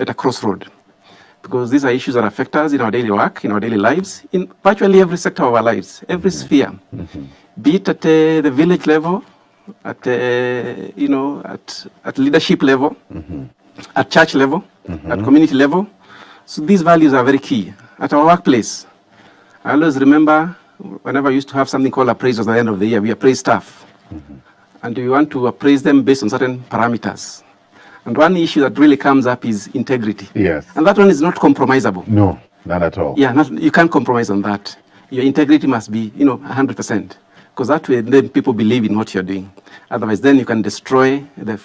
at a crossroad, because these are issues that affect us in our daily work, in our daily lives, in virtually every sector of our lives, every sphere, be it at the village level, at at leadership level, at church level, at community level. So these values are very key. At our workplace, I always remember whenever I used to have something called appraisals at the end of the year, we appraise staff. And we want to appraise them based on certain parameters. And one issue that really comes up is integrity. Yes. And that one is not compromisable. No, not at all. Yeah, you can't compromise on that. Your integrity must be, 100%. Because that way, then people believe in what you're doing. Otherwise, then you can destroy the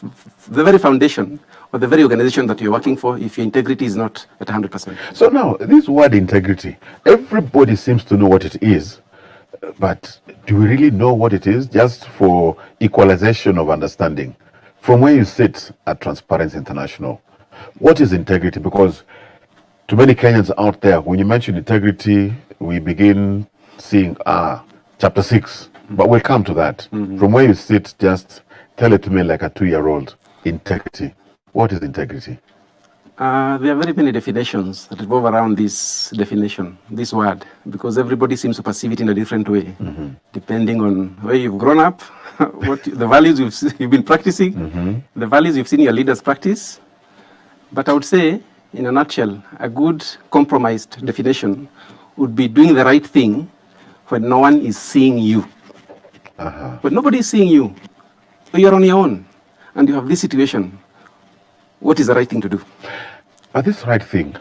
very foundation or the very organization that you're working for if your integrity is not at 100%. So now, this word integrity, everybody seems to know what it is. But do we really know what it is? Just for equalization of understanding. From where you sit at Transparency International, what is integrity? Because to many Kenyans out there, when you mention integrity, we begin seeing, chapter 6. But we'll come to that. From where you sit, just tell it to me like a 2-year-old. Integrity. What is integrity? There are very many definitions that revolve around this definition, this word, because everybody seems to perceive it in a different way, depending on where you've grown up, what the values you've been practicing, the values you've seen your leaders practice. But I would say, in a nutshell, a good compromised definition would be doing the right thing when no one is seeing you. When nobody is seeing you, you're on your own, and you have this situation. What is the right thing to do? But this right thing,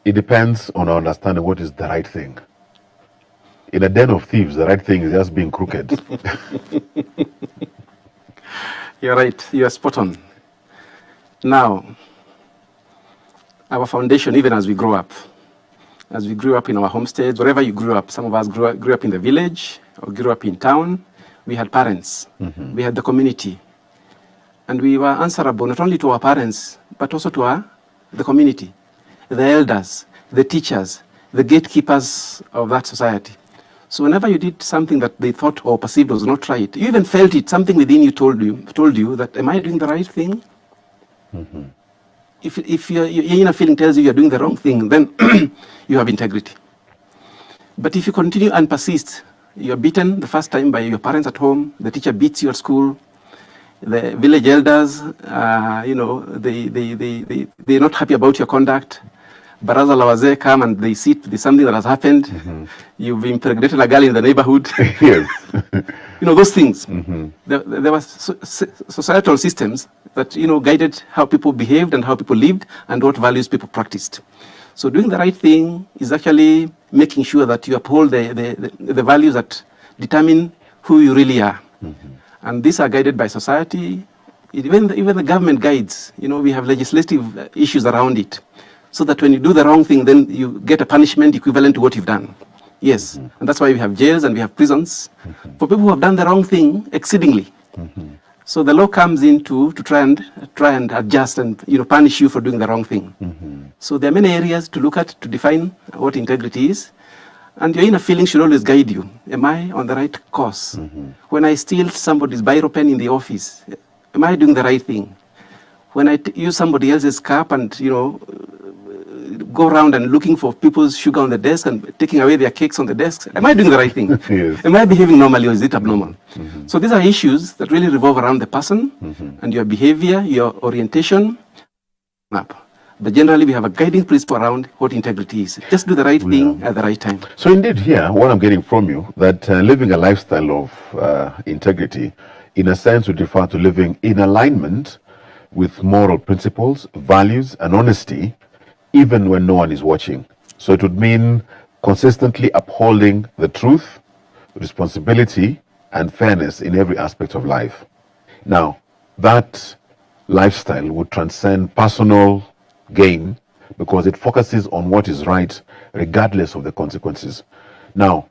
it depends on our understanding what is the right thing. In a den of thieves, the right thing is just being crooked. You're right. You're spot on. Now, our foundation, even as we grow up in our homesteads, wherever you grew up, some of us grew up in the village or grew up in town, we had parents, we had the community. And we were answerable not only to our parents, but also to the community, the elders, the teachers, the gatekeepers of that society. So whenever you did something that they thought or perceived was not right, you even felt it, something within you told you that, am I doing the right thing? If your inner feeling tells you you're doing the wrong thing, then you have integrity. But if you continue and persist, you're beaten the first time by your parents at home, the teacher beats you at school, the village elders, they're not happy about your conduct. Baraza la wazee come and they see there's something that has happened. You've impregnated a girl in the neighborhood. Yes. Those things. There were societal systems that, guided how people behaved and how people lived and what values people practiced. So doing the right thing is actually making sure that you uphold the values that determine who you really are. And these are guided by society. Even the government guides. We have legislative issues around it. So that when you do the wrong thing, then you get a punishment equivalent to what you've done. Yes. And that's why we have jails and we have prisons for people who have done the wrong thing exceedingly. So the law comes in to try and adjust and punish you for doing the wrong thing. So there are many areas to look at to define what integrity is. And your inner feeling should always guide you. Am I on the right course? When I steal somebody's biro pen in the office, am I doing the right thing? When I use somebody else's cup and, go around and looking for people's sugar on the desk and taking away their cakes on the desks, am I doing the right thing? Yes. Am I behaving normally or is it abnormal? So these are issues that really revolve around the person and your behavior, your orientation. But generally, we have a guiding principle around what integrity is. Just do the right thing at the right time. So indeed here, what I'm getting from you, that living a lifestyle of integrity, in a sense, would refer to living in alignment with moral principles, values, and honesty, even when no one is watching. So it would mean consistently upholding the truth, responsibility, and fairness in every aspect of life. Now, that lifestyle would transcend personal gain because it focuses on what is right regardless of the consequences. Now,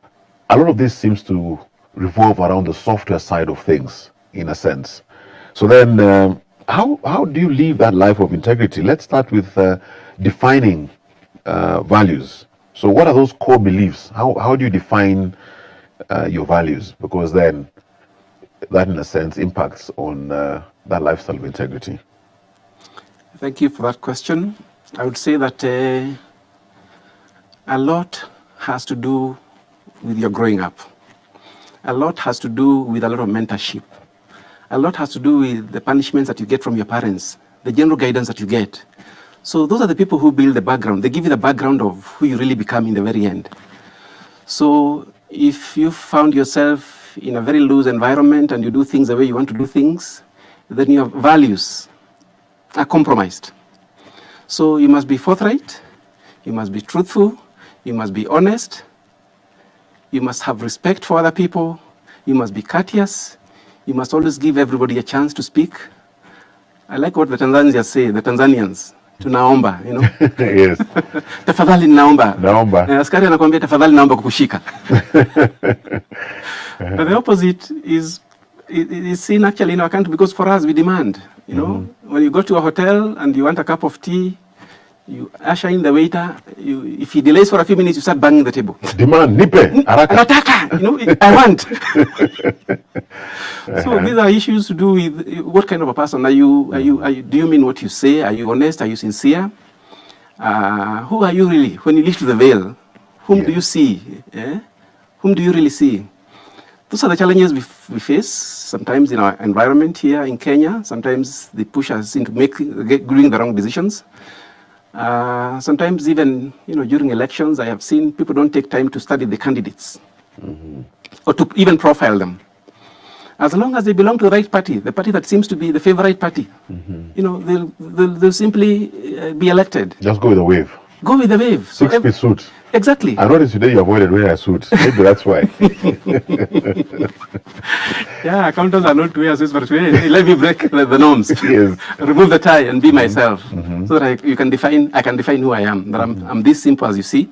a lot of this seems to revolve around the software side of things, in a sense. So then, how do you live that life of integrity? Let's start with defining values. So what are those core beliefs? How do you define your values? Because then that, in a sense, impacts on that lifestyle of integrity. Thank you for that question. I would say that a lot has to do with your growing up. A lot has to do with a lot of mentorship. A lot has to do with the punishments that you get from your parents, the general guidance that you get. So those are the people who build the background. They give you the background of who you really become in the very end. So if you found yourself in a very loose environment and you do things the way you want to do things, then your values are compromised. So you must be forthright, you must be truthful, you must be honest, you must have respect for other people, you must be courteous, you must always give everybody a chance to speak. I like what the Tanzanians say, the Tanzanians, tunaomba, you know. Yes. Tafadhali naomba. Naomba. Askari anakuambia tafadhali naomba kukushika. But the opposite is seen actually in our country, because for us we demand, you know, when you go to a hotel and you want a cup of tea, you usher in the waiter. If he delays for a few minutes, you start banging the table. Demand, nipe, haraka. Nataka, you know, I want. So these are issues to do with what kind of a person are you? Do you mean what you say? Are you honest? Are you sincere? Who are you really? When you lift the veil, whom do you see? Whom do you really see? Those are the challenges we face sometimes in our environment here in Kenya. Sometimes they push us into doing the wrong decisions. Sometimes even, you know, during elections, I have seen people don't take time to study the candidates or to even profile them. As long as they belong to the right party, the party that seems to be the favorite party, you know, they'll simply be elected. Just go with the wave. Go with the wave. Six-piece suit. Exactly. I noticed today you avoided wearing a suit. Maybe that's why. Yeah, accountants are not wearing suits, but let me break the norms. Yes. Remove the tie and be myself, so that I can define who I am. That I'm this simple as you see.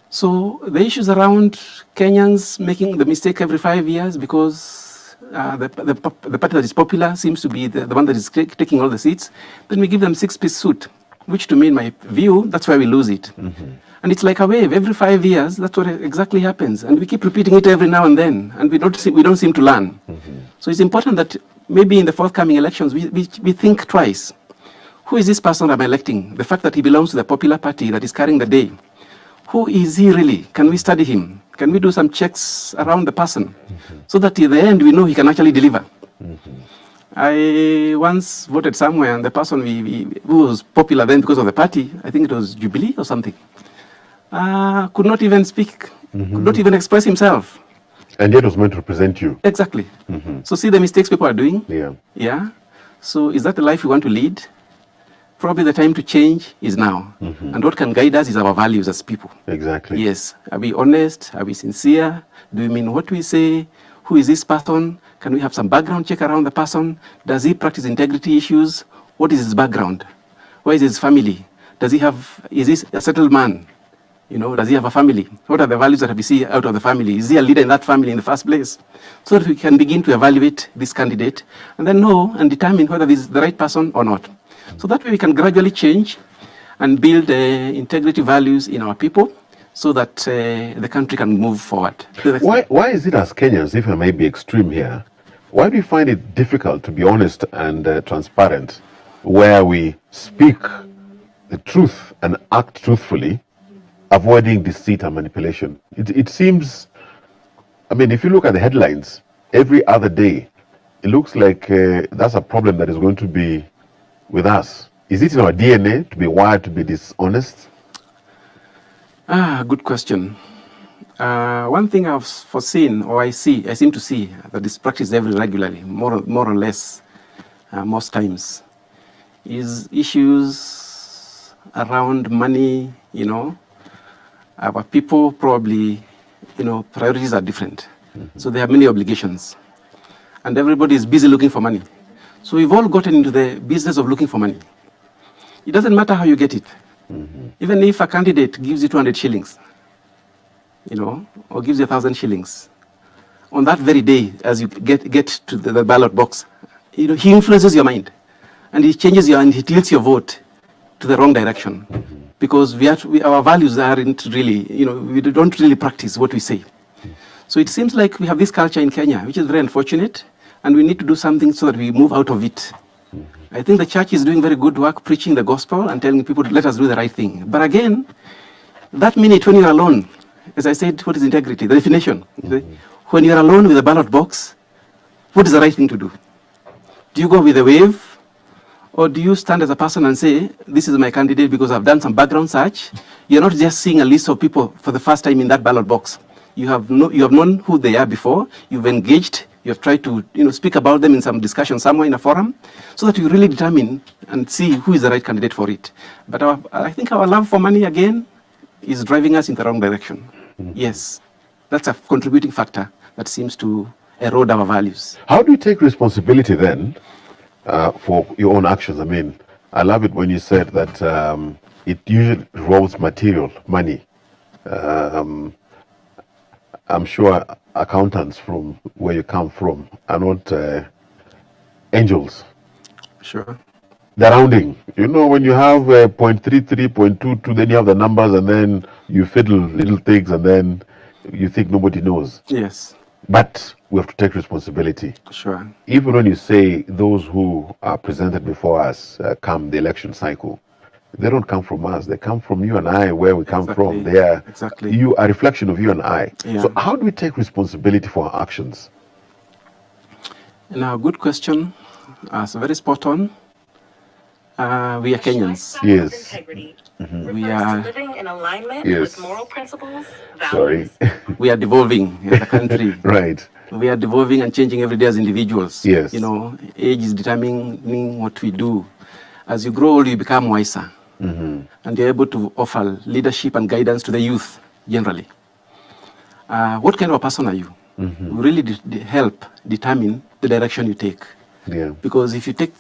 So the issues around Kenyans making the mistake every 5 years because the party that is popular seems to be the one that is taking all the seats. Then we give them six-piece suit, which to me, in my view, that's where we lose it. And it's like a wave. Every 5 years, that's what exactly happens. And we keep repeating it every now and then, and we don't seem to learn. So it's important that maybe in the forthcoming elections, we think twice. Who is this person I'm electing? The fact that he belongs to the popular party that is carrying the day. Who is he really? Can we study him? Can we do some checks around the person so that in the end we know he can actually deliver? I once voted somewhere, and the person who was popular then because of the party, I think it was Jubilee or something, could not even speak, could not even express himself. And yet was meant to represent you. Exactly. So see the mistakes people are doing? Yeah. So is that the life we want to lead? Probably the time to change is now. And what can guide us is our values as people. Exactly. Yes. Are we honest? Are we sincere? Do we mean what we say? Who is this person? Can we have some background check around the person? Does he practice integrity issues? What is his background? Where is his family? Is he a settled man? You know, does he have a family? What are the values that we see out of the family? Is he a leader in that family in the first place? So that we can begin to evaluate this candidate and then know and determine whether this is the right person or not. So that way we can gradually change and build integrity values in our people so that the country can move forward. Why is it as Kenyans, if I may be extreme here, why do you find it difficult to be honest and transparent, where we speak the truth and act truthfully, avoiding deceit and manipulation? It seems, I mean, if you look at the headlines, every other day, it looks like that's a problem that is going to be with us. Is it in our DNA to be wired to be dishonest? Good question. One thing I've foreseen, or I seem to see that is practiced regularly, more or less, most times, is issues around money. You know, our people probably, you know, priorities are different, so they have many obligations, and everybody is busy looking for money. So we've all gotten into the business of looking for money. It doesn't matter how you get it. Even if a candidate gives you 200 shillings, you know, or gives you 1,000 shillings, on that very day, as you get to the ballot box, you know, he influences your mind, and he changes and he tilts your vote to the wrong direction, because our values aren't really, you know, we don't really practice what we say. So it seems like we have this culture in Kenya, which is very unfortunate, and we need to do something so that we move out of it. I think the church is doing very good work preaching the gospel and telling people, let us do the right thing. But again, that minute when you're alone, as I said, what is integrity? The definition. When you're alone with a ballot box, what is the right thing to do? Do you go with a wave? Or do you stand as a person and say, this is my candidate because I've done some background search? You're not just seeing a list of people for the first time in that ballot box. You have known who they are before. You've engaged. You have tried to speak about them in some discussion somewhere in a forum, so that you really determine and see who is the right candidate for it. But I think our love for money, again, is driving us in the wrong direction. Yes, that's a contributing factor that seems to erode our values. How do you take responsibility then for your own actions? I mean, I love it when you said that it usually involves material, money. I'm sure accountants from where you come from are not angels. Sure. The rounding, when you have 0.33, 0.22, then you have the numbers and then you fiddle little things and then you think nobody knows. Yes. But we have to take responsibility. Sure. Even when you say those who are presented before us come the election cycle, they don't come from us. They come from you and I, where we come from. They are a reflection of you and I. Yeah. So how do we take responsibility for our actions? Now, good question. So very spot on. We are Kenyans. Yes. We are living in alignment Yes. with moral principles, Sorry. values. we are devolving as a country. Right. We are devolving and changing every day as individuals. Yes. Age is determining what we do. As you grow old, you become wiser. And you're able to offer leadership and guidance to the youth generally. What kind of a person are you? Will really help determine the direction you take. Yeah. Because if you take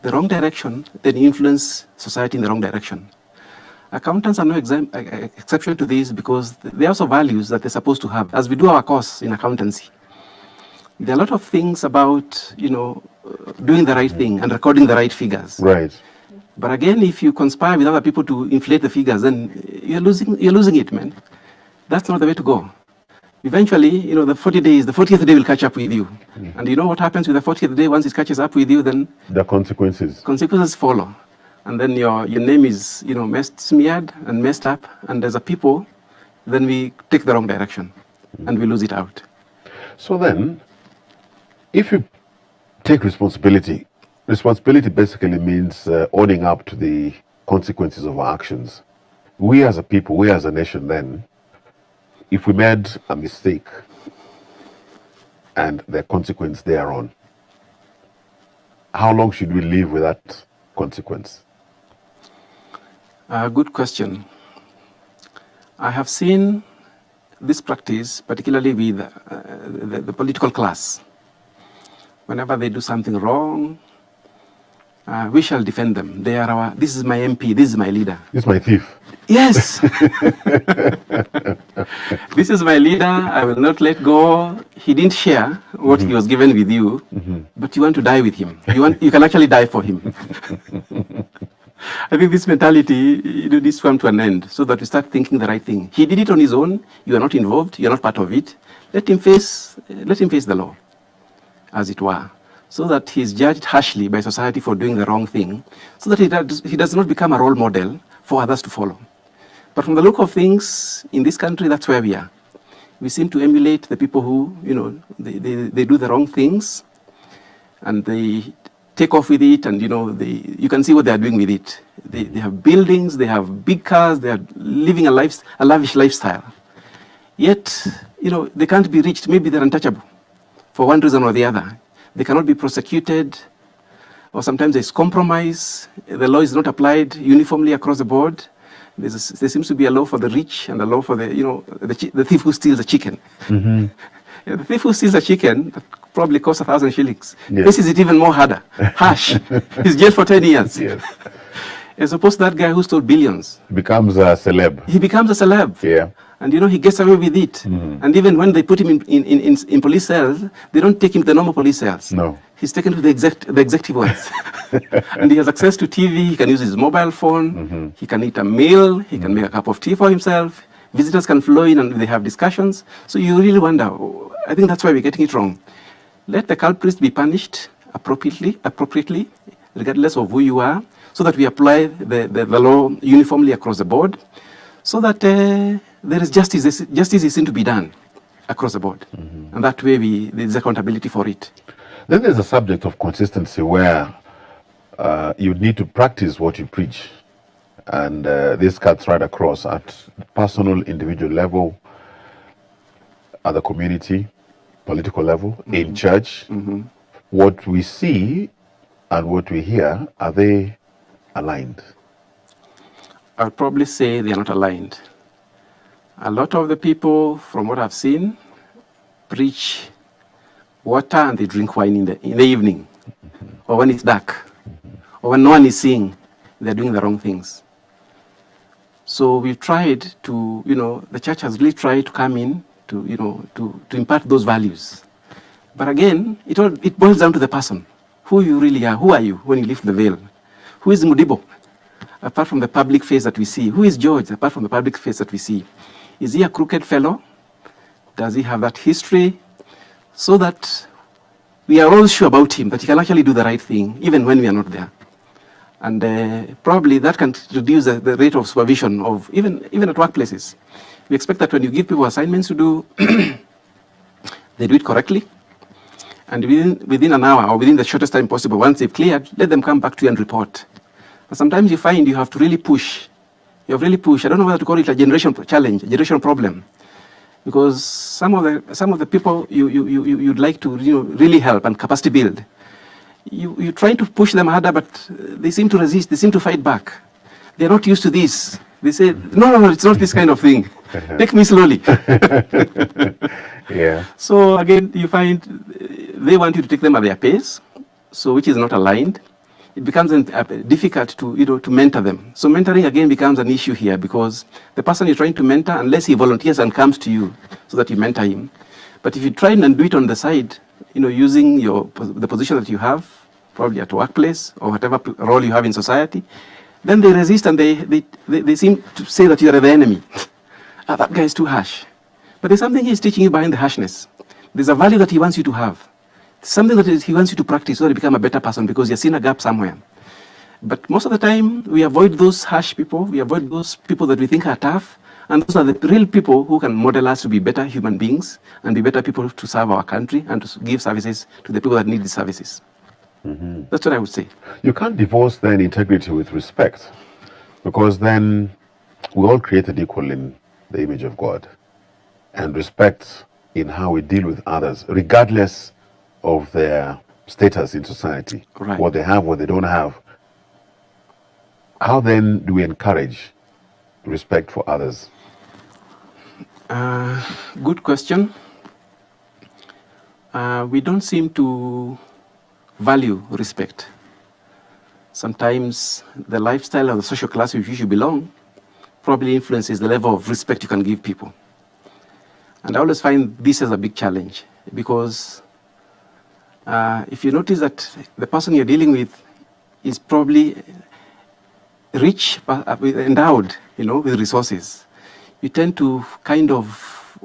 the wrong direction, then you influence society in the wrong direction. Accountants are no exception to this, because there are also values that they're supposed to have. As we do our course in accountancy, there are a lot of things about, doing the right thing and recording the right figures. Right. But again, if you conspire with other people to inflate the figures, then you're losing it, man. That's not the way to go. Eventually, the 40th day will catch up with you. And you know what happens with the 40th day? Once it catches up with you, then The consequences. consequences follow. And then your name is, smeared and messed up. And as a people, then we take the wrong direction and we lose it out. So then, if you take responsibility basically means owning up to the consequences of our actions. We as a people, we as a nation then, if we made a mistake and the consequence thereon, how long should we live with that consequence? Good question. I have seen this practice, particularly with the political class. Whenever they do something wrong, we shall defend them. This is my MP, this is my leader. This is my thief. Yes. This is my leader, I will not let go. He didn't share what he was given with you, but you want to die with him. You can actually die for him. I think this mentality, needs to come to an end, so that we start thinking the right thing. He did it on his own. You are not involved. You are not part of it. Let him face the law, as it were, so that he is judged harshly by society for doing the wrong thing, so that he does not become a role model for others to follow. But from the look of things in this country, that's where we are. We seem to emulate the people who, they do the wrong things, and they take off with it, and you can see what they are doing with it. They have buildings, they have big cars, they are living a lavish lifestyle. Yet, they can't be reached. Maybe they're untouchable for one reason or the other. They cannot be prosecuted, or sometimes there's compromise. The law is not applied uniformly across the board. There seems to be a law for the rich and a law for the thief who steals a chicken. The thief who steals a chicken that probably costs 1,000 shillings. Yes. This is it even more harsh. He's jailed for 10 years. Yes. As opposed to that guy who stole billions. Becomes a celeb. He becomes a celeb. Yeah. And he gets away with it. And even when they put him in police cells, they don't take him to the normal police cells. No. He's taken to the executive ones. And he has access to TV, he can use his mobile phone, he can eat a meal, he can make a cup of tea for himself. Visitors can flow in and they have discussions. So you really wonder, I think that's why we're getting it wrong. Let the culprits be punished appropriately. regardless of who you are, so that we apply the law uniformly across the board, so that there is justice. Justice is seen to be done across the board. And that way there is accountability for it. Then there's a subject of consistency where you need to practice what you preach. And this cuts right across at personal, individual level, at the community, political level, in church. What we see and what we hear, are they aligned? I'll probably say they are not aligned. A lot of the people, from what I've seen, preach water and they drink wine in the evening, or when it's dark, or when no one is seeing, they're doing the wrong things. So we've tried to, the church has really tried to come in to impart those values. But again, it boils down to the person, who you really are. Who are you when you lift the veil? Who is Mudibo, apart from the public face that we see? Who is George, apart from the public face that we see? Is he a crooked fellow? Does he have that history? So that we are all sure about him, that he can actually do the right thing, even when we are not there. And probably that can reduce the rate of supervision of even at workplaces. We expect that when you give people assignments to do, they do it correctly. And within an hour, or within the shortest time possible, once they've cleared, let them come back to you and report. But sometimes you find you have to really push. You have really pushed. I don't know whether to call it a generation challenge, a generation problem. Because some of the people you'd like to really help and capacity build, you try to push them harder, but they seem to resist. They seem to fight back. They're not used to this. They say, no, it's not this kind of thing. Take me slowly. Yeah. So again, you find they want you to take them at their pace, so which is not aligned. It becomes difficult to mentor them. So mentoring again becomes an issue here, because the person you're trying to mentor, unless he volunteers and comes to you so that you mentor him. But if you try and do it on the side, using the position that you have, probably at workplace or whatever role you have in society, then they resist and they seem to say that you are the enemy. That guy is too harsh. But there's something he's teaching you behind the harshness. There's a value that he wants you to have. Something that he wants you to practice so that you become a better person, because you've seen a gap somewhere. But most of the time, we avoid those harsh people. We avoid those people that we think are tough. And those are the real people who can model us to be better human beings and be better people to serve our country and to give services to the people that need the services. That's what I would say. You can't divorce then integrity with respect, because then we're all created equal in the image of God. And respect in how we deal with others, regardless of their status in society, Right. What they have, what they don't have. How then do we encourage respect for others? Good question. We don't seem to value respect. Sometimes the lifestyle or the social class in which you belong probably influences the level of respect you can give people. And I always find this as a big challenge, because if you notice that the person you're dealing with is probably rich, endowed, with resources, you tend to kind of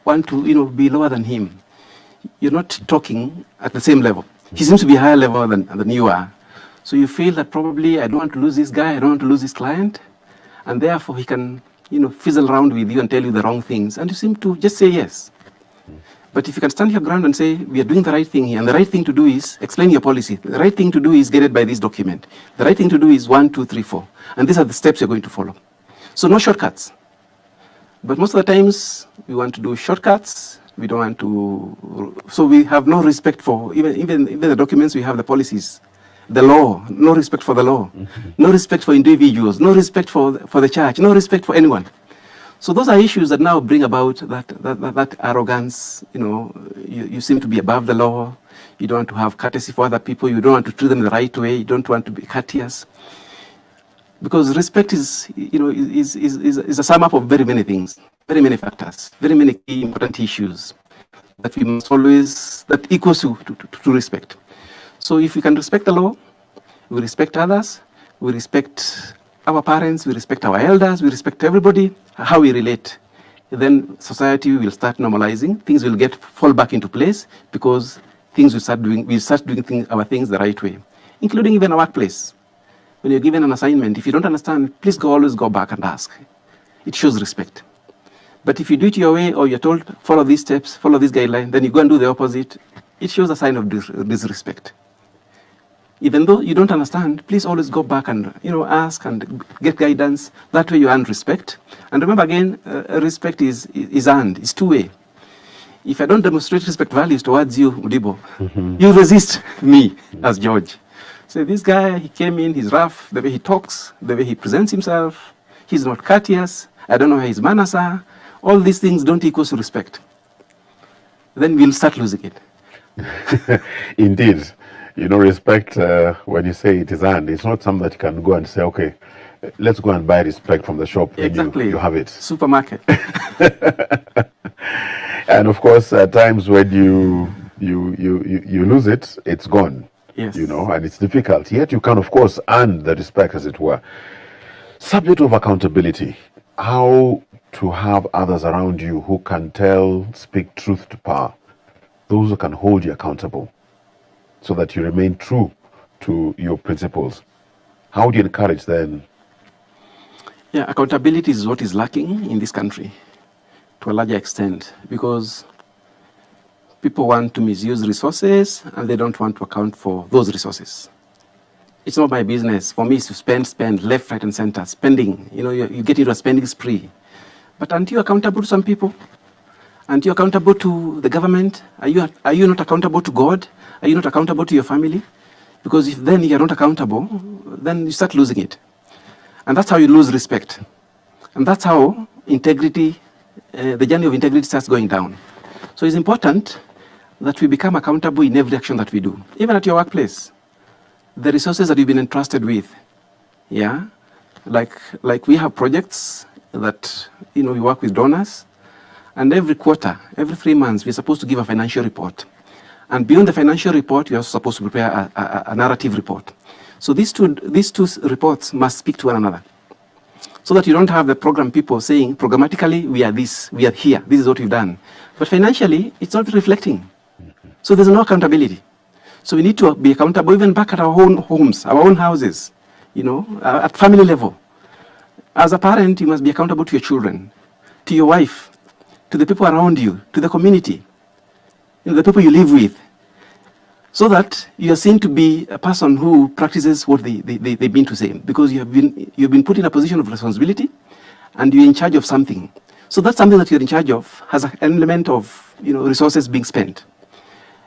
want to, be lower than him. You're not talking at the same level. He seems to be higher level than you are. So you feel that probably I don't want to lose this guy, I don't want to lose this client, and therefore he can, fizzle around with you and tell you the wrong things, and you seem to just say yes. But if you can stand your ground and say, we are doing the right thing here, and the right thing to do is explain your policy. The right thing to do is guided by this document. The right thing to do is 1, 2, 3, 4. And these are the steps you're going to follow. So no shortcuts. But most of the times, we want to do shortcuts. We don't want to, so we have no respect for, even the documents, we have the policies, the law, no respect for the law, no respect for individuals, no respect for the church, no respect for anyone. So those are issues that now bring about that arrogance. You seem to be above the law. You don't want to have courtesy for other people. You don't want to treat them the right way. You don't want to be courteous. Because respect is a sum up of very many things, very many factors, very many key important issues that we must always, that equals to respect. So if we can respect the law, we respect others, we respect our parents, we respect our elders, we respect everybody, how we relate, then society will start normalizing, things will fall back into place, because things will start doing our things the right way. including even a workplace. When you're given an assignment, if you don't understand, please always go back and ask. It shows respect. But if you do it your way, or you're told, follow these steps, follow this guideline, then you go and do the opposite, it shows a sign of disrespect. Even though you don't understand, please always go back and ask and get guidance. That way you earn respect. And remember again, respect is earned. It's two-way. If I don't demonstrate respect values towards you, Mudibo, you resist me as George. So this guy, he came in, he's rough, the way he talks, the way he presents himself, he's not courteous, I don't know how his manners are. All these things don't equal to respect. Then we'll start losing it. Indeed. Respect, when you say it is earned, it's not something that you can go and say, okay, let's go and buy respect from the shop. Exactly. You have it. Supermarket. And of course, at times when you lose it, it's gone. Yes. And it's difficult. Yet you can, of course, earn the respect, as it were. Subject of accountability. How to have others around you who can speak truth to power. Those who can hold you accountable so that you remain true to your principles. How do you encourage then? Yeah, accountability is what is lacking in this country to a larger extent, because people want to misuse resources and they don't want to account for those resources. It's not my business. For me, it's to spend left, right, and center. Spending, you get into a spending spree. But aren't you accountable to some people? Aren't you accountable to the government? Are you not accountable to God? Are you not accountable to your family? Because if then you're not accountable, then you start losing it. And that's how you lose respect. And that's how integrity, the journey of integrity starts going down. So it's important that we become accountable in every action that we do. Even at your workplace, the resources that you've been entrusted with, like we have projects that, we work with donors, and every quarter, every 3 months, we're supposed to give a financial report. And beyond the financial report, we're also supposed to prepare a narrative report. So these two reports must speak to one another, so that you don't have the program people saying, programmatically, we are this, we are here, this is what we've done. But financially, it's not reflecting. So there's no accountability. So we need to be accountable even back at our own homes, our own houses, at family level. As a parent, you must be accountable to your children, to your wife, to the people around you, to the community, the people you live with, so that you are seen to be a person who practices what they've been to say, because you've been put in a position of responsibility and you're in charge of something. So that's something that you're in charge of has an element of resources being spent.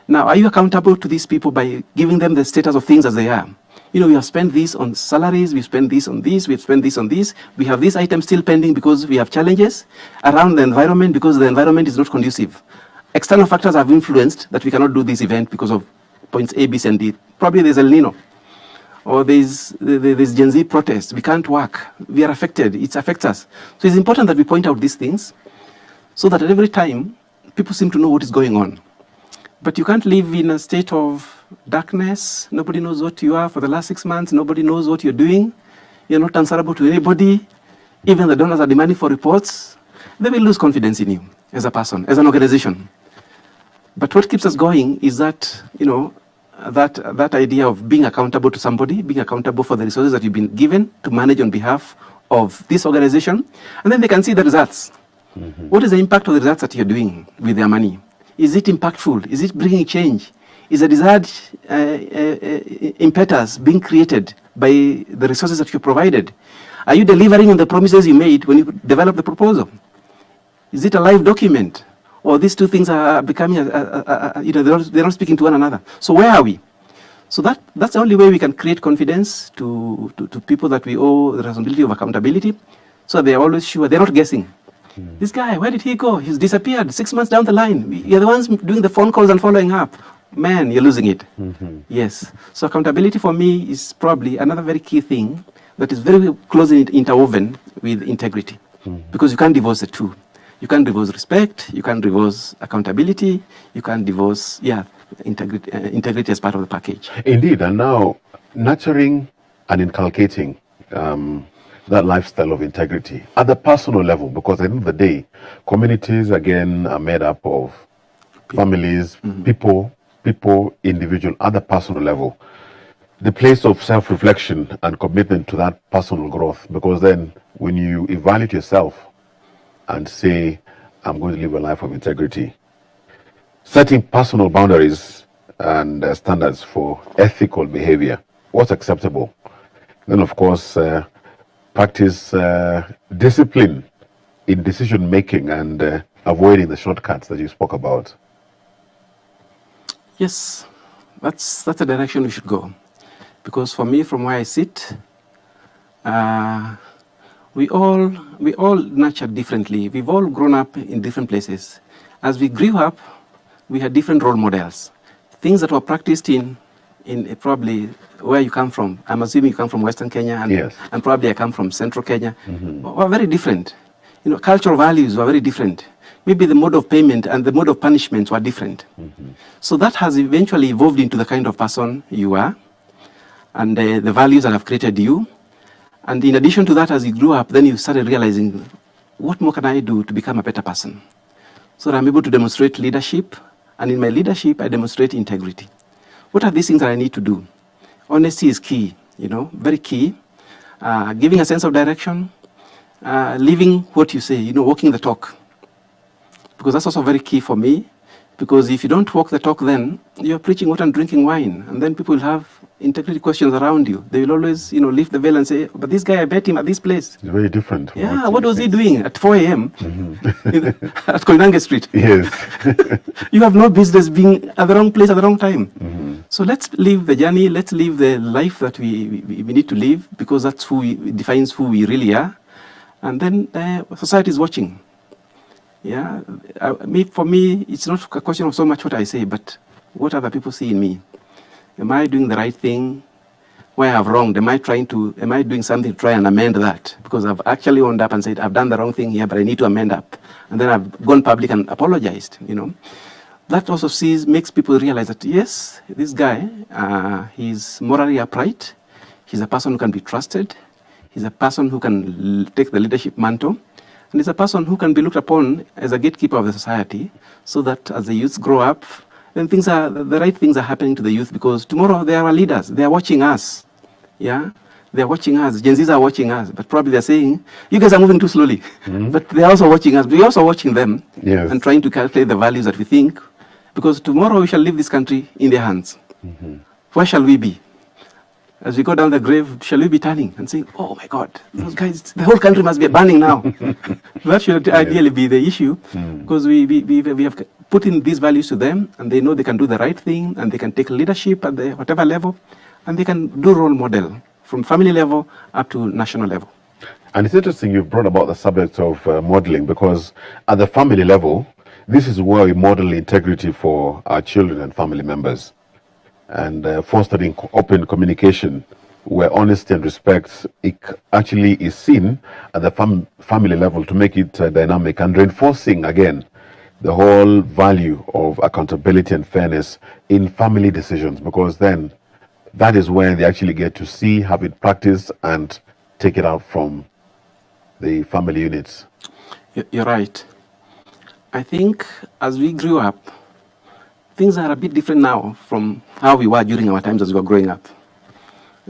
Now, are you accountable to these people by giving them the status of things as they are? We have spent this on salaries, we spent this on this, we've spent this on this. We have this item still pending because we have challenges around the environment, because the environment is not conducive. External factors have influenced that we cannot do this event because of points A, B, C, and D. Probably there's El Nino, or there's Gen Z protests. We can't work. We are affected. It affects us. So it's important that we point out these things so that at every time, people seem to know what is going on. But you can't live in a state of darkness. Nobody knows what you are for the last 6 months. Nobody knows what you're doing. You're not answerable to anybody. Even the donors are demanding for reports. They will lose confidence in you as a person, as an organization. But what keeps us going is that, that idea of being accountable to somebody, being accountable for the resources that you've been given to manage on behalf of this organization. And then they can see the results. Mm-hmm. What is the impact of the results that you're doing with their money? Is it impactful? Is it bringing change? Is a desired impetus being created by the resources that you provided? Are you delivering on the promises you made when you developed the proposal? Is it a live document? Or these two things are becoming, they're not speaking to one another. So where are we? So that's the only way we can create confidence to people that we owe the responsibility of accountability, so they're always sure, they're not guessing. This guy, where did he go? He's disappeared 6 months down the line. You're the ones doing the phone calls and following up. Man, you're losing it. Mm-hmm. Yes. So accountability for me is probably another very key thing that is very closely interwoven with integrity. Mm-hmm. Because you can't divorce the two. You can't divorce respect, you can't divorce accountability, you can't divorce, integrity as part of the package. Indeed, and now nurturing and inculcating that lifestyle of integrity at the personal level, because at the end of the day, communities again are made up of families, mm-hmm. people, individual, at the personal level. the place of self-reflection and commitment to that personal growth, because then when you evaluate yourself and say, I'm going to live a life of integrity, setting personal boundaries and standards for ethical behavior, what's acceptable, then of course practice discipline in decision making and avoiding the shortcuts that you spoke about. Yes, that's the direction we should go. Because for me, from where I sit, we all nurtured differently. We've all grown up in different places. As we grew up, we had different role models. Things that were practiced in probably where you come from. I'm assuming you come from Western Kenya, and, Yes. and probably I come from Central Kenya. Were very different. Cultural values were very different. Maybe the mode of payment and the mode of punishment were different. So that has eventually evolved into the kind of person you are, and the values that have created you. And in addition to that, as you grew up, then you started realizing, what more can I do to become a better person? So that I'm able to demonstrate leadership, and in my leadership, I demonstrate integrity. What are these things that I need to do? Honesty is key, very key. Giving a sense of direction, living what you say, walking the talk. Because that's also very key for me. Because if you don't walk the talk, then you're preaching water and drinking wine. And then people will have integrity questions around you. They will always, lift the veil and say, but this guy, I met him at this place. It's very different. from Yeah, you what was he think. doing at 4 a.m. at Koinange Street? Yes. You have no business being at the wrong place at the wrong time. So let's live the journey. Let's live the life that we need to live, because that's defines who we really are. And then society is watching. Yeah, for me, it's not a question of so much what I say, but what other people see in me. Am I doing the right thing? Where I have wronged? Am I doing something to try and amend that? Because I've actually owned up and said, I've done the wrong thing here, but I need to amend up. And then I've gone public and apologized, That also makes people realize that, yes, this guy, he's morally upright. He's a person who can be trusted. He's a person who can take the leadership mantle. And he's a person who can be looked upon as a gatekeeper of the society, so that as the youth grow up, then the right things are happening to the youth, because tomorrow they are our leaders. They are watching us. Yeah? They are watching us. Gen Zs are watching us. But probably they're saying, you guys are moving too slowly. But they're also watching us. We're also watching them. Yes. And trying to calculate the values that we think. Because tomorrow we shall leave this country in their hands. Where shall we be? As we go down the grave, shall we be turning and saying, oh my God, those guys, the whole country must be burning now. That should ideally be the issue, because we have put in these values to them, and they know they can do the right thing, and they can take leadership at the whatever level, and they can do role model from family level up to national level. And it's interesting you've brought about the subject of modeling, because at the family level, this is where we model integrity for our children and family members, and fostering open communication where honesty and respect actually is seen at the family level to make it dynamic, and reinforcing again the whole value of accountability and fairness in family decisions, because then that is where they actually get to see, have it practiced, and take it out from the family units. You're right. I think as we grew up, things are a bit different now from how we were during our times as we were growing up.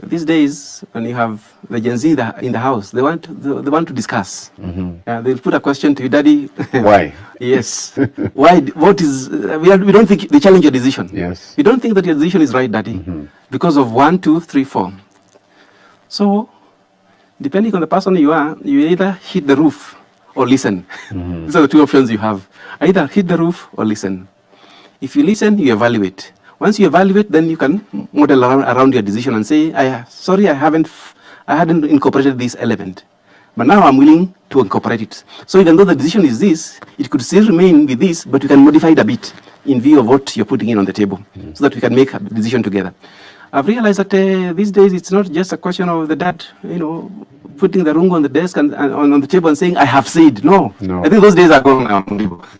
These days, when you have the Gen Z in the house, they want to discuss. They'll put a question to you, Daddy. Why? Yes. Why? What is? We don't think they challenge your decision. Yes. We don't think that your decision is right, Daddy, because of 1, 2, 3, 4. So, depending on the person you are, you either hit the roof or listen. These are the two options you have. Either hit the roof or listen. If you listen, you evaluate. Once you evaluate, then you can model around your decision and say, sorry, I hadn't incorporated this element, but now I'm willing to incorporate it. So even though the decision is this, it could still remain with this, but you can modify it a bit in view of what you're putting in on the table, so that we can make a decision together. I've realized that these days it's not just a question of the dad, putting the rungu on the desk and on the table and saying, I have said. No. I think those days are gone now.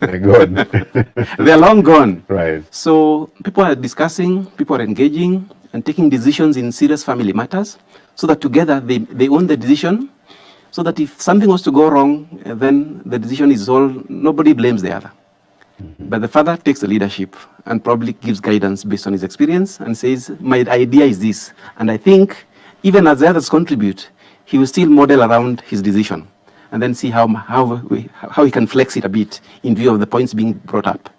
They're gone. They're long gone. Right. So people are discussing, people are engaging and taking decisions in serious family matters, so that together they own the decision, so that if something was to go wrong, then the decision is nobody blames the other. But the father takes the leadership and probably gives guidance based on his experience and says, my idea is this. And I think even as the others contribute, he will still model around his decision and then see how he can flex it a bit in view of the points being brought up.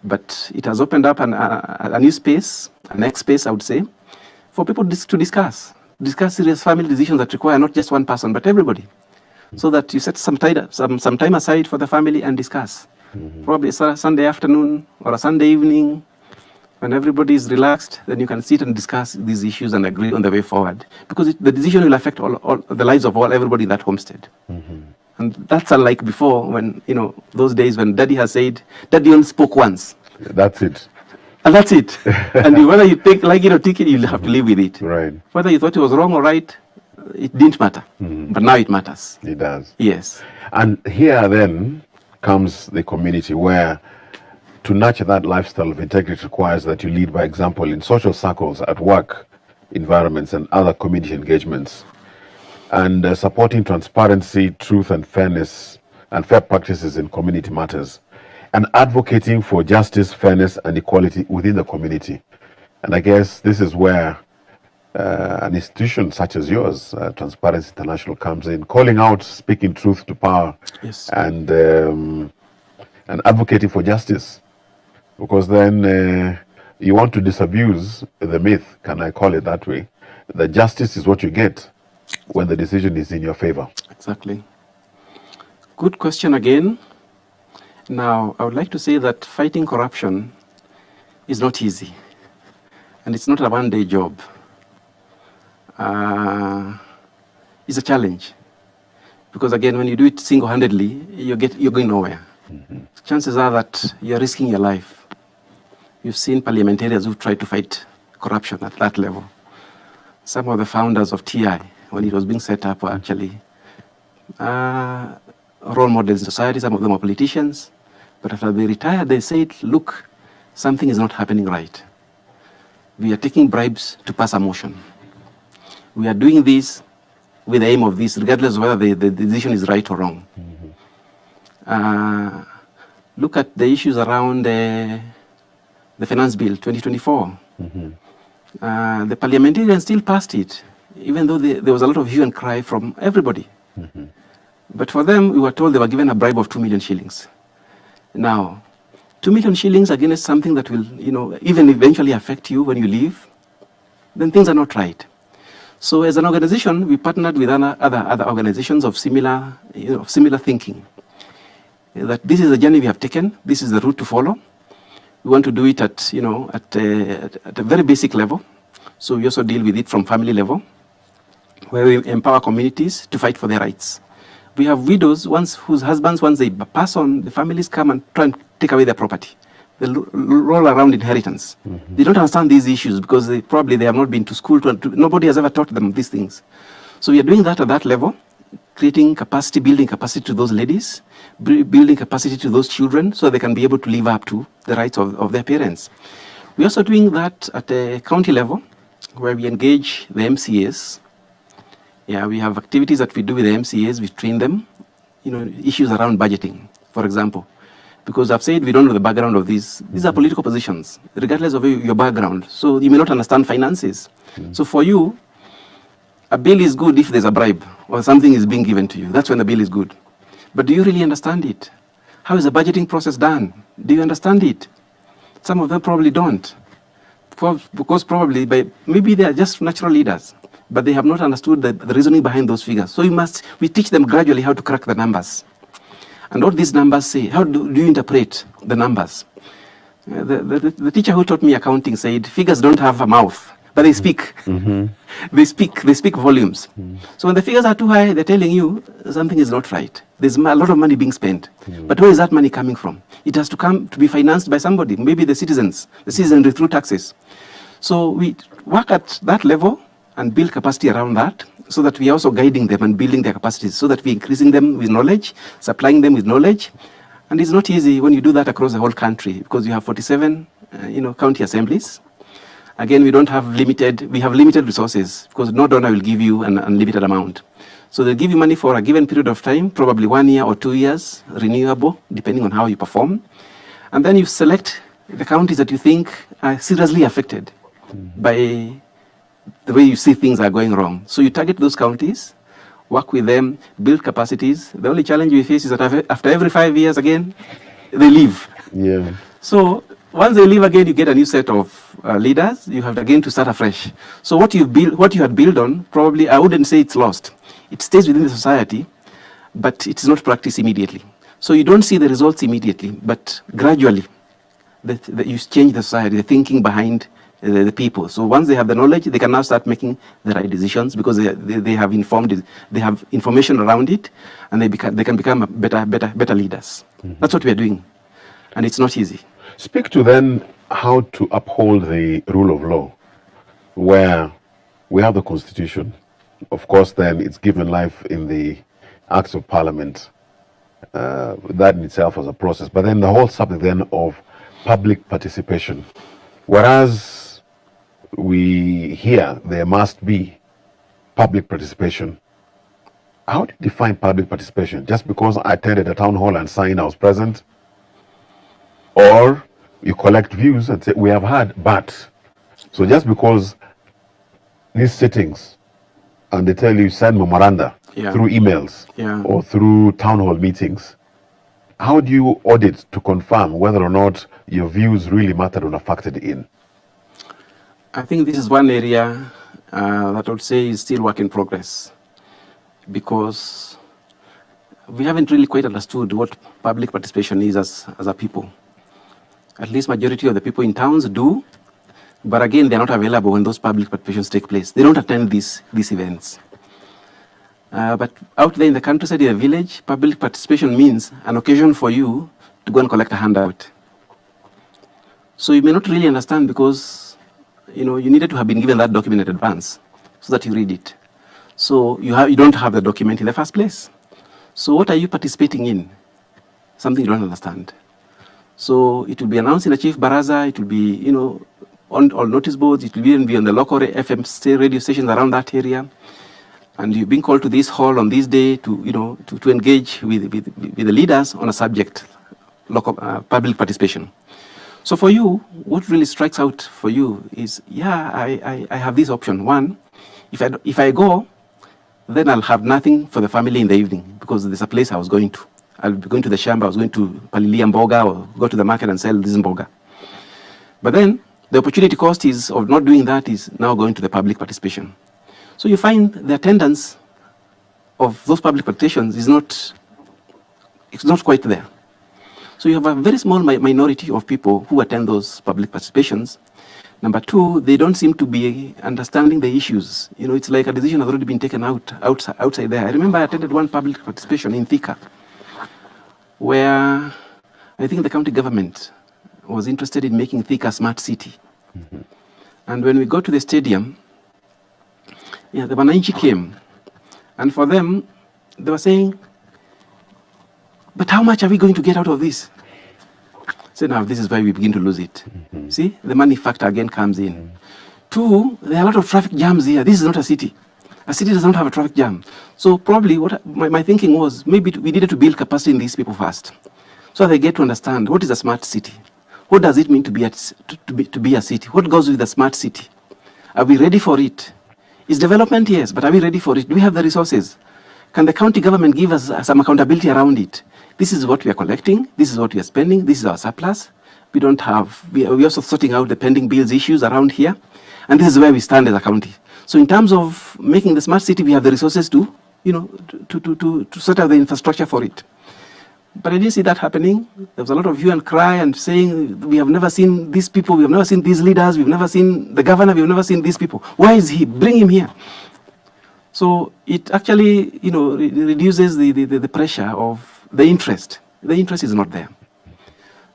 But it has opened up a new space, a next space, I would say, for people to discuss serious family decisions that require not just one person, but everybody. So that you set some time aside for the family and discuss. Probably a Sunday afternoon or a Sunday evening, when everybody is relaxed, then you can sit and discuss these issues and agree on the way forward. Because the decision will affect all the lives of everybody in that homestead. And that's unlike before, when, those days when Daddy only spoke once. That's it. And that's it. And whether you take it, you'll have to live with it. Right. Whether you thought it was wrong or right, it didn't matter. But now it matters. It does. Yes. And here then comes the community, where to nurture that lifestyle of integrity requires that you lead by example in social circles, at work environments, and other community engagements. And supporting transparency, truth, and fairness, and fair practices in community matters. And advocating for justice, fairness, and equality within the community. And I guess this is where an institution such as yours, Transparency International, comes in, calling out, speaking truth to power, yes, and advocating for justice. Because then you want to disabuse the myth, can I call it that way, that justice is what you get when the decision is in your favor. Exactly. Good question again. Now, I would like to say that fighting corruption is not easy, and it's not a one-day job. It's a challenge, because again, when you do it single-handedly, you're going nowhere. Chances are that you're risking your life. You've seen parliamentarians who've tried to fight corruption at that level. Some of the founders of TI, when it was being set up, were actually role models in society. Some of them are politicians. But after they retired, they said, look, something is not happening right. We are taking bribes to pass a motion. We are doing this with the aim of this, regardless of whether the decision is right or wrong. Look at the issues around the Finance Bill 2024. The parliamentarians still passed it, even though there was a lot of hue and cry from everybody. But for them, we were told they were given a bribe of 2 million shillings. Now, 2 million shillings against something that will, even eventually affect you when you leave, then things are not right. So as an organization, we partnered with other organizations of similar thinking. That this is the journey we have taken, this is the route to follow. We want to do it at a very basic level. So we also deal with it from family level, where we empower communities to fight for their rights. We have widows whose husbands, once they pass on, the families come and try and take away their property. They roll around inheritance. They don't understand these issues because they have not been to school. Nobody has ever taught them these things. So we are doing that at that level, creating capacity, building capacity to those ladies, building capacity to those children so they can be able to live up to the rights of their parents. We're also doing that at a county level, where we engage the MCAs. Yeah, we have activities that we do with the MCAs. We train them, issues around budgeting, for example. Because I've said we don't know the background of these. These are political positions, regardless of your background. So you may not understand finances. So for you, a bill is good if there's a bribe or something is being given to you. That's when the bill is good. But do you really understand it? How is the budgeting process done? Do you understand it? Some of them probably don't. Because maybe they are just natural leaders, but they have not understood the reasoning behind those figures. So we teach them gradually how to crack the numbers. And what these numbers say, how do you interpret the numbers? The teacher who taught me accounting said, figures don't have a mouth, but they speak. They speak volumes. So when the figures are too high, they're telling you something is not right. There's a lot of money being spent. But where is that money coming from? It has to come to be financed by somebody, maybe the citizenry through taxes. So we work at that level and build capacity around that, so that we are also guiding them and building their capacities, so that we're increasing them with knowledge, supplying them with knowledge. And it's not easy when you do that across the whole country, because you have 47 county assemblies. Again, we have limited resources, because no donor will give you an unlimited amount. So they'll give you money for a given period of time, probably 1 year or 2 years, renewable, depending on how you perform. And then you select the counties that you think are seriously affected by the way you see things are going wrong. So you target those counties, work with them, build capacities. The only challenge we face is that after every 5 years again, they leave. Yeah. So once they leave again, you get a new set of leaders. You have again to start afresh. So what you had built on, probably I wouldn't say it's lost. It stays within the society, but it is not practiced immediately. So you don't see the results immediately, but gradually, you change the society, the thinking behind the people. So once they have the knowledge, they can now start making the right decisions because they have informed, they have information around it, and they can become better leaders. That's what we are doing, and it's not easy. Speak to then how to uphold the rule of law, where we have the Constitution. Of course, then it's given life in the Acts of Parliament. That in itself was a process. But then the whole subject then of public participation. Whereas we hear there must be public participation. How do you define public participation? Just because I attended a town hall and signed I was present? Or you collect views and say, we have heard, but. So just because these sittings, and they tell you send memoranda through emails or through town hall meetings, how do you audit to confirm whether or not your views really mattered or are factored in? I think this is one area that I would say is still work in progress, because we haven't really quite understood what public participation is as a people. At least majority of the people in towns do, but again, they're not available when those public participations take place. They don't attend these events. But out there in the countryside, in the village, public participation means an occasion for you to go and collect a handout. So you may not really understand because, you needed to have been given that document in advance so that you read it. So you don't have the document in the first place. So what are you participating in? Something you don't understand. So it will be announced in the chief baraza, it will be, on all notice boards, it will even be on the local FM radio stations around that area. And you've been called to this hall on this day to engage with the leaders on a subject, local public participation. So for you, what really strikes out for you is, I have this option. One, if I go, then I'll have nothing for the family in the evening because there's a place I was going to. I'll be going to the shamba, I was going to palilia mboga or go to the market and sell this mboga. But then the opportunity cost of not doing that is now going to the public participation. So you find the attendance of those public participations is not quite there. So you have a very small minority of people who attend those public participations. Number two, they don't seem to be understanding the issues. It's like a decision has already been taken outside there. I remember I attended one public participation in Thika, where I think the county government was interested in making Thika a smart city. And when we got to the stadium, the Wananchi came, and for them, they were saying, but how much are we going to get out of this? So now this is why we begin to lose it. See, the money factor again comes in. Two, there are a lot of traffic jams here. This is not a city. A city does not have a traffic jam. So probably what my thinking was, maybe we needed to build capacity in these people first, so they get to understand what is a smart city. What does it mean to be a city? What goes with a smart city? Are we ready for it? Is development? Yes, but are we ready for it? Do we have the resources? Can the county government give us some accountability around it? This is what we are collecting. This is what we are spending. This is our surplus. We don't have. We are also sorting out the pending bills issues around here, and this is where we stand as a county. So in terms of making the smart city, we have the resources to sort out the infrastructure for it. But I didn't see that happening. There was a lot of hue and cry and saying, we have never seen these people, we have never seen these leaders, we've never seen the governor, we've never seen these people. Why is he? Bring him here. So it actually, reduces the pressure of the interest. The interest is not there.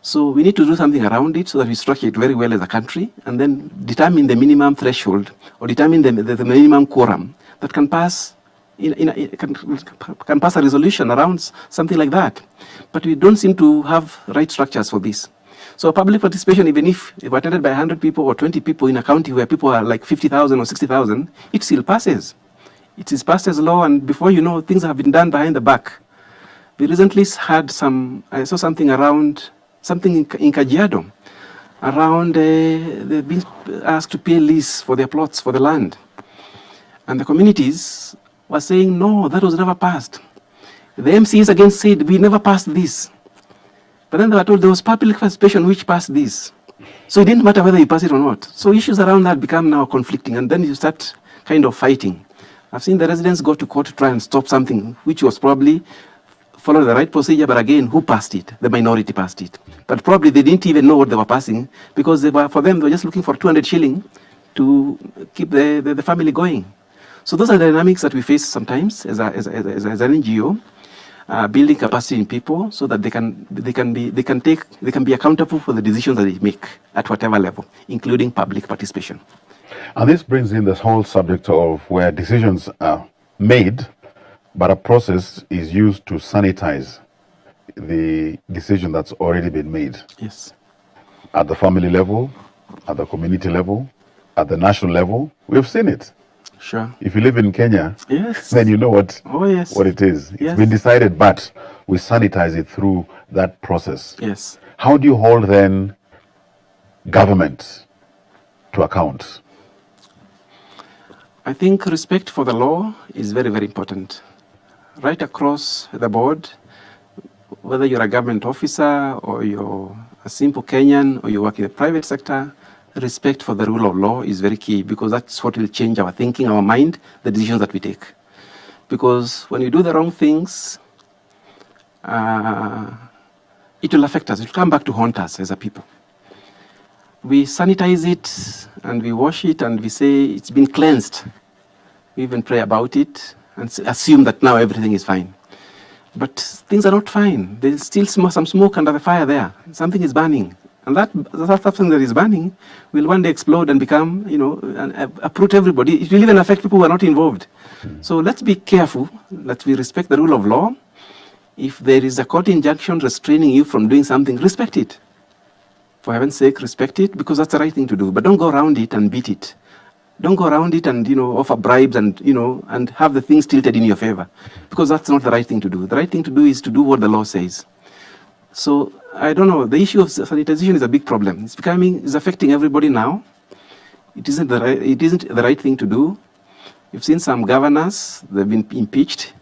So we need to do something around it so that we structure it very well as a country and then determine the minimum threshold or determine the minimum quorum that can pass can pass a resolution around something like that. But we don't seem to have right structures for this. So public participation, even if attended by 100 people or 20 people in a county where people are like 50,000 or 60,000, it still passes. It is passed as law, and before you know, things have been done behind the back. We recently I saw something around something in Kajiado, around they've been asked to pay lease for their plots, for the land. And the communities were saying, no, that was never passed. The MCs again said, we never passed this. But then they were told there was public participation which passed this. So it didn't matter whether you pass it or not. So issues around that become now conflicting, and then you start kind of fighting. I've seen the residents go to court to try and stop something which was probably following the right procedure, but again, who passed it? The minority passed it. But probably they didn't even know what they were passing, because for them, they were just looking for 200 shilling to keep the family going. So those are the dynamics that we face sometimes as an NGO. Building capacity in people so that they can be accountable for the decisions that they make at whatever level, including public participation. And this brings in this whole subject of where decisions are made, but a process is used to sanitize the decision that's already been made. Yes. At the family level, at the community level, at the national level, we've seen it. Sure. If you live in Kenya, yes, then you know what it is. It's yes. been decided, but we sanitize it through that process. Yes. How do you hold then government to account? I think respect for the law is very, very important. Right across the board, whether you're a government officer or you're a simple Kenyan or you work in the private sector, respect for the rule of law is very key, because that's what will change our thinking, our mind, the decisions that we take. Because when you do the wrong things, it will affect us. It will come back to haunt us as a people. We sanitize it and we wash it and we say it's been cleansed. We even pray about it and assume that now everything is fine. But things are not fine. There's still some smoke under the fire there. Something is burning. And that something that is burning will one day explode and become, uproot everybody. It will even affect people who are not involved. So let's be careful that we respect the rule of law. If there is a court injunction restraining you from doing something, respect it. For heaven's sake, respect it, because that's the right thing to do. But don't go around it and beat it. Don't go around it and, offer bribes and, and have the things tilted in your favor, because that's not the right thing to do. The right thing to do is to do what the law says. So, I don't know, the issue of sanitization is a big problem. It's affecting everybody now. It isn't the right thing to do. You've seen some governors, they've been impeached,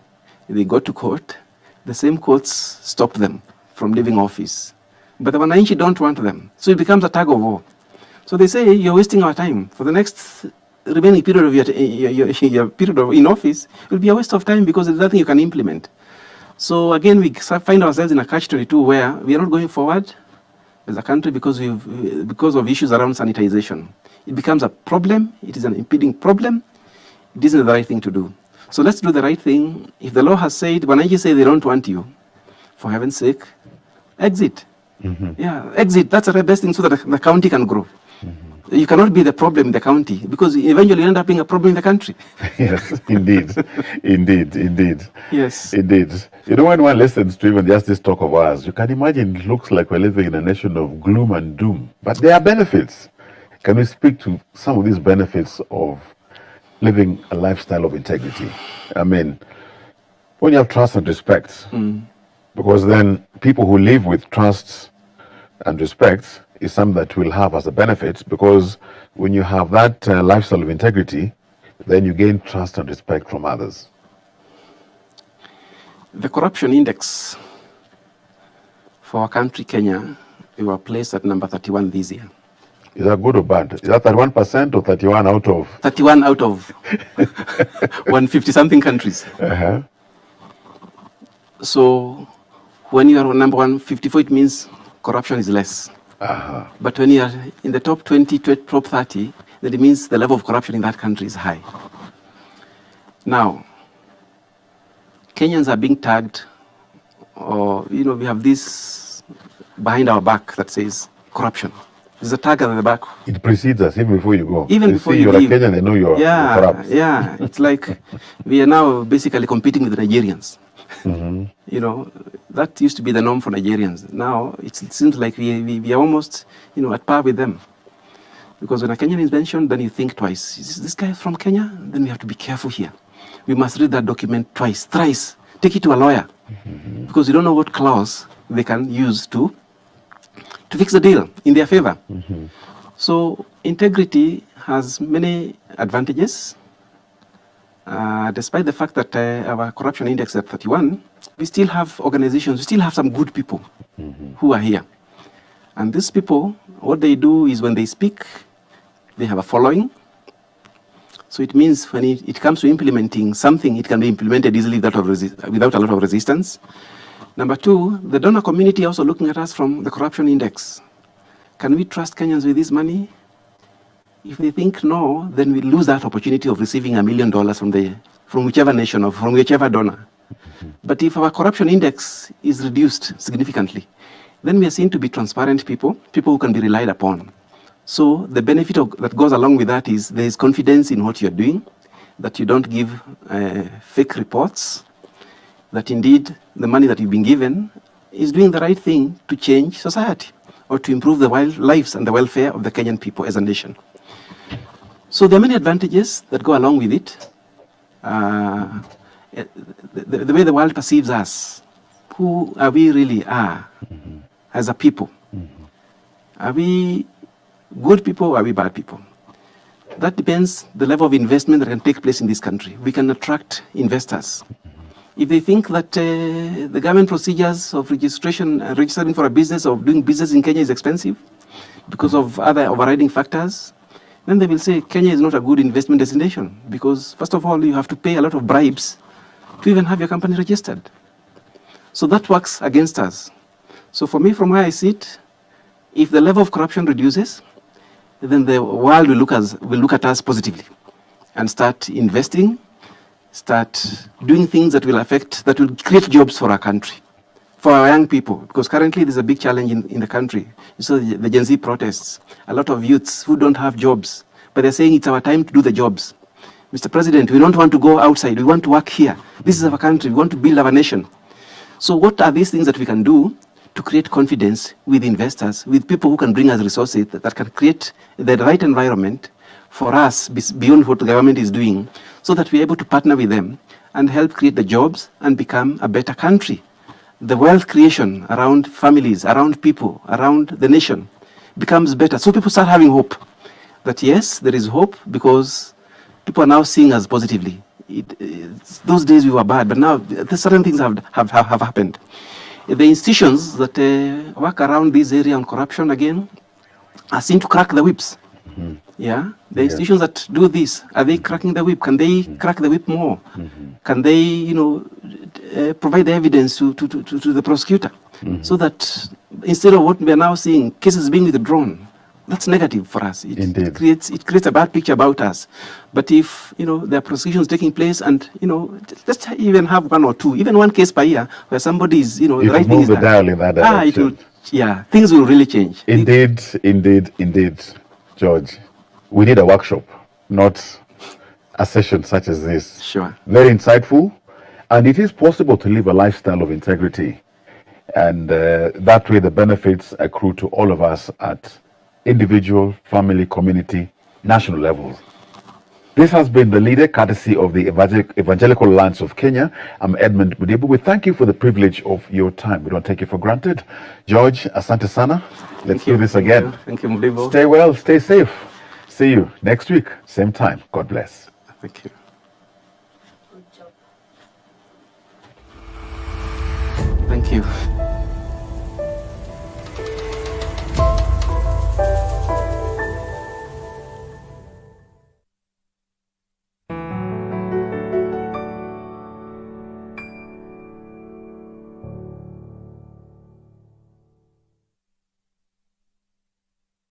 they go to court, the same courts stopped them from leaving office. But the Wananchi don't want them. So it becomes a tug of war. So they say, you're wasting our time. For the next remaining period of your period in office, it will be a waste of time because there's nothing you can implement. So again, we find ourselves in a catch-22 where we are not going forward as a country because of issues around sanitization. It becomes a problem. It is an impeding problem. It isn't the right thing to do. So let's do the right thing. If the law has said, Wananchi say they don't want you, for heaven's sake, exit. Mm-hmm. Yeah, exit. That's the best thing so that the county can grow. Mm-hmm. You cannot be the problem in the county, because eventually you end up being a problem in the country. Yes, indeed. Indeed. Yes. Indeed. When one listens to even just this talk of ours, you can imagine it looks like we're living in a nation of gloom and doom. But there are benefits. Can we speak to some of these benefits of living a lifestyle of integrity? I mean, when you have trust and respect, because then people who live with trust and respect is something that will have as a benefit, because when you have that lifestyle of integrity, then you gain trust and respect from others. The corruption index for our country, Kenya, we were placed at number 31 this year. Is that good or bad? Is that 31% or 31 out of? 31 out of 150-something countries. Uh-huh. So when you are number 154, it means corruption is less. Uh-huh. But when you are in the top 20, top 30, then it means the level of corruption in that country is high. Now, Kenyans are being tagged, or, we have this behind our back that says corruption. There's a tag at the back. It precedes us even before you go. Even before you you're leave. a Kenyan, they know you're corrupt. Yeah, it's like we are now basically competing with the Nigerians. Mm-hmm. That used to be the norm for Nigerians. Now it seems like we are almost, at par with them. Because when a Kenyan is mentioned, then you think twice. Is this guy from Kenya? Then we have to be careful here. We must read that document twice, thrice. Take it to a lawyer. Mm-hmm. Because you don't know what clause they can use to to fix the deal in their favor. So integrity has many advantages. Despite the fact that our corruption index is at 31, we still have organizations, we still have some good people who are here. And these people, what they do is when they speak, they have a following. So it means when it comes to implementing something, it can be implemented easily without a lot of resistance. Number two, the donor community also looking at us from the corruption index. Can we trust Kenyans with this money? If they think no, then we lose that opportunity of receiving $1 million from whichever nation or from whichever donor. But if our corruption index is reduced significantly, then we are seen to be transparent people who can be relied upon. So the benefit that goes along with that is there is confidence in what you're doing, that you don't give fake reports, that indeed the money that you've been given is doing the right thing to change society or to improve the lives and the welfare of the Kenyan people as a nation. So there are many advantages that go along with it. The way the world perceives us, who are we really are as a people? Are we good people or are we bad people? That depends the level of investment that can take place in this country. We can attract investors. If they think that the government procedures of registering for a business or doing business in Kenya is expensive because of other overriding factors, then they will say Kenya is not a good investment destination because, first of all, you have to pay a lot of bribes to even have your company registered. So that works against us. So for me, from where I sit, if the level of corruption reduces, then the world will look at us positively and start investing, start doing things that will create jobs for our country, for our young people, because currently there's a big challenge in the country. You saw the Gen Z protests, a lot of youths who don't have jobs, but they're saying it's our time to do the jobs. Mr. President, we don't want to go outside, we want to work here. This is our country, we want to build our nation. So what are these things that we can do to create confidence with investors, with people who can bring us resources that can create the right environment for us beyond what the government is doing, so that we're able to partner with them and help create the jobs and become a better country. The wealth creation around families, around people, around the nation becomes better. So people start having hope that yes, there is hope because people are now seeing us positively. Those days we were bad, but now certain things have happened. The institutions that work around this area on corruption again are seen to crack the whips. Yeah, the institutions that do this, are they cracking the whip? Can they crack the whip more? Can they, provide the evidence to the prosecutor, so that instead of what we are now seeing, cases being withdrawn, that's negative for us. It creates a bad picture about us. But if there are prosecutions taking place, and let's even have one or two, even one case per year, where somebody is the right thing is done. Dial in that direction. Things will really change. Indeed, George. We need a workshop, not a session such as this. Sure. Very insightful. And it is possible to live a lifestyle of integrity. And that way the benefits accrue to all of us at individual, family, community, national levels. This has been The Leader, courtesy of the Evangelical Alliance of Kenya. I'm Edmund Mudibu. We thank you for the privilege of your time. We don't take it for granted. George, asante sana. Let's do this again. Thank you, Mudibu. Stay well, stay safe. See you next week, same time. God bless. Thank you. Thank you.